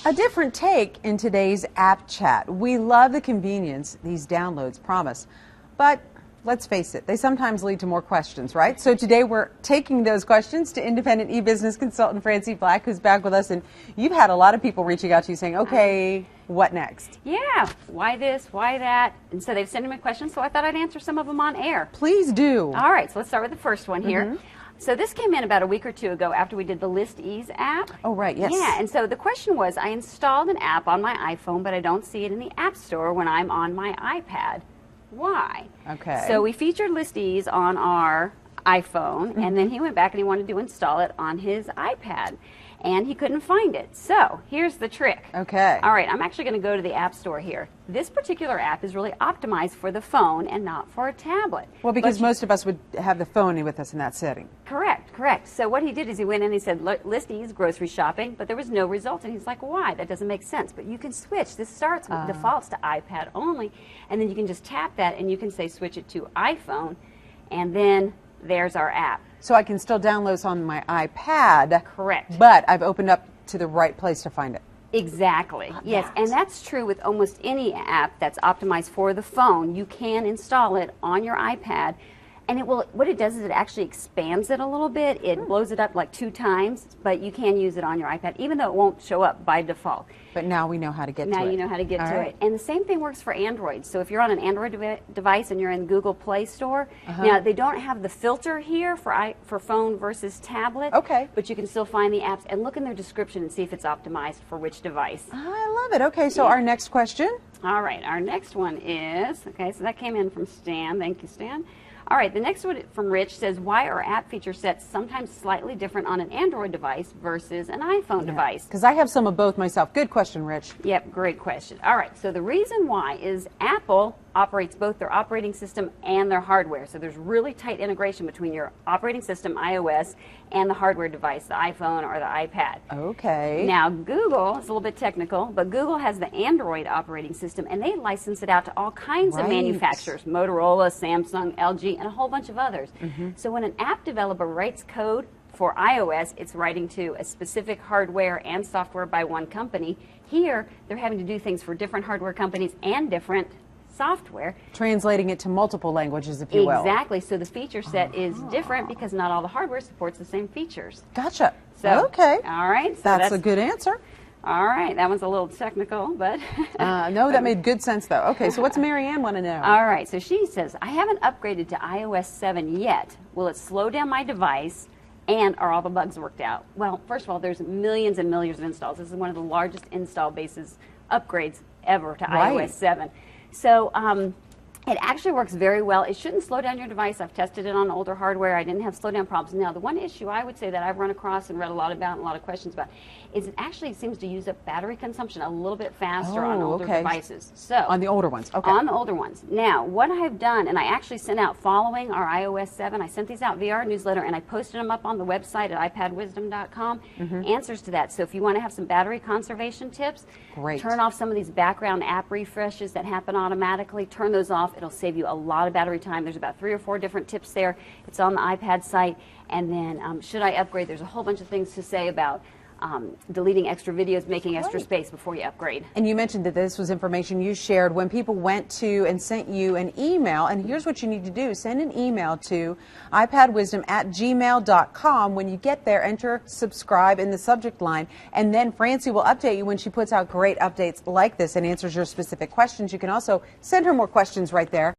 A different take in today's app chat. We love the convenience these downloads promise, but let's face it, they sometimes lead to more questions, right? So today we're taking those questions to independent e-business consultant Francie Black, who's back with us, and you've had a lot of people reaching out to you saying, okay, what next? Yeah, why this, why that? And so they've sent me questions, so I thought I'd answer some of them on air. Please do. All right, so let's start with the first one here. So this came in about a week or two ago after we did the List Ease app. Oh, right, yes. Yeah, and so the question was, I installed an app on my iPhone, but I don't see it in the App Store when I'm on my iPad. Why? Okay. So we featured List Ease on our iPhone, and then he went back and he wanted to install it on his iPad, and he couldn't find it. So here's the trick. Okay. All right, I'm actually going to go to the App Store here. This particular app is really optimized for the phone and not for a tablet. Well, because most of us would have the phone with us in that setting. Correct, correct. So what he did is he went in and he said, List Ease grocery shopping, but there was no result. And he's like, why? That doesn't make sense. But you can switch. This starts with defaults to iPad only, and then you can just tap that and you can say switch it to iPhone, and then there's our app. So I can still download this on my iPad. Correct. But I've opened up to the right place to find it. Exactly. Yes, and that's true with almost any app that's optimized for the phone. You can install it on your iPad, and it will. What it does is it actually expands it a little bit. It blows it up like 2 times, but you can use it on your iPad, even though it won't show up by default. But now we know how to get to it. Now you know how to get to right. it. And the same thing works for Android. So if you're on an Android device and you're in Google Play Store, now they don't have the filter here for phone versus tablet. Okay. But you can still find the apps and look in their description and see if it's optimized for which device. I love it. Okay, so our next question. All right, our next one is, okay, so that came in from Stan. Thank you, Stan. All right, the next one from Rich says, why are app feature sets sometimes slightly different on an Android device versus an iPhone device? Because I have some of both myself. Good question, Rich. Yep, great question. All right, so the reason why is Apple operates both their operating system and their hardware. So there's really tight integration between your operating system, iOS, and the hardware device, the iPhone or the iPad. Okay. Now, Google, it's a little bit technical, but Google has the Android operating system, and they license it out to all kinds of manufacturers, Motorola, Samsung, LG, and a whole bunch of others. So when an app developer writes code for iOS, it's writing to a specific hardware and software by one company. Here, they're having to do things for different hardware companies and different software. Translating it to multiple languages, if you will. Exactly. So the feature set is different because not all the hardware supports the same features. Gotcha. So, okay. All right. So that's a good answer. All right. That one's a little technical, but... no, that made good sense, though. Okay, so what's Marianne want to know? All right. So she says, I haven't upgraded to iOS 7 yet. Will it slow down my device? And are all the bugs worked out? Well, first of all, there's millions and millions of installs. This is one of the largest install bases upgrades ever to iOS 7. So it actually works very well. It shouldn't slow down your device. I've tested it on older hardware. I didn't have slowdown problems. Now, the one issue I would say that I've run across and read a lot about and a lot of questions about is it actually seems to use up battery consumption a little bit faster on older devices. So on the older ones. Okay. On the older ones. Now, what I've done, and I actually sent out following our iOS 7, I sent these out via our newsletter, and I posted them up on the website at iPadwisdom.com, answers to that. So if you want to have some battery conservation tips, turn off some of these background app refreshes that happen automatically. Turn those off. It'll save you a lot of battery time. There's about 3 or 4 different tips there. It's on the iPad site. And then should I upgrade? There's a whole bunch of things to say about deleting extra videos, making extra space before you upgrade. And you mentioned that this was information you shared when people went to and sent you an email. And here's what you need to do. Send an email to iPadwisdom@gmail.com. When you get there, enter subscribe in the subject line. And then Francie will update you when she puts out great updates like this and answers your specific questions. You can also send her more questions right there.